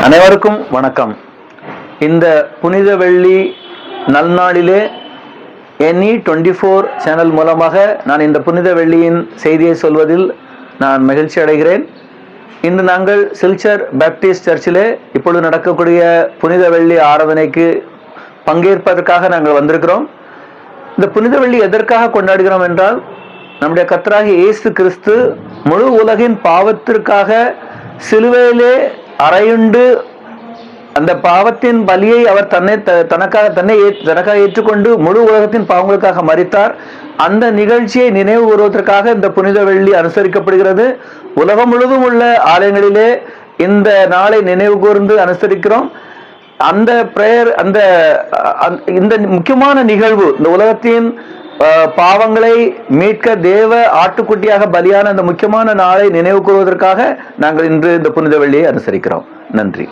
அனைவருக்கும் வணக்கம். இந்த புனித வெள்ளி நல்நாளிலே NE24 சேனல் மூலமாக நான் இந்த புனித வெள்ளியின் செய்தியை சொல்வதில் நான் மகிழ்ச்சி அடைகிறேன். இன்று நாங்கள் சில்சர் பேப்டிஸ்ட் சர்ச்சிலே இப்பொழுது நடக்கக்கூடிய புனித வெள்ளி ஆராதனைக்கு பங்கேற்பதற்காக நாங்கள் வந்திருக்கிறோம். இந்த புனித வெள்ளி எதற்காக கொண்டாடுகிறோம் என்றால், நம்முடைய கர்த்தராகிய இயேசு கிறிஸ்து முழு உலகின் பாவத்திற்காக சிலுவையிலே அறையுண்டு அந்த பாவத்தின் பலியை அவர் தனக்காக ஏற்றுக்கொண்டு முழு உலகத்தின் பாவங்களுக்காக மரித்தார். அந்த நிகழ்ச்சியை நினைவு கூறுவதற்காக இந்த புனித வெள்ளி அனுசரிக்கப்படுகிறது. உலகம் முழுவதும் உள்ள ஆலயங்களிலே இந்த நாளை நினைவு கூர்ந்து அனுசரிக்கிறோம். அந்த பிரேயர் இந்த முக்கியமான நிகழ்வு, இந்த உலகத்தின் பாவங்களை மீட்க தேவ ஆட்டுக்குட்டியாக பலியான அந்த முக்கியமான நாளை நினைவு கூறுவதற்காக நாங்கள் இன்று இந்த புனித வெள்ளியை அனுசரிக்கிறோம். நன்றி.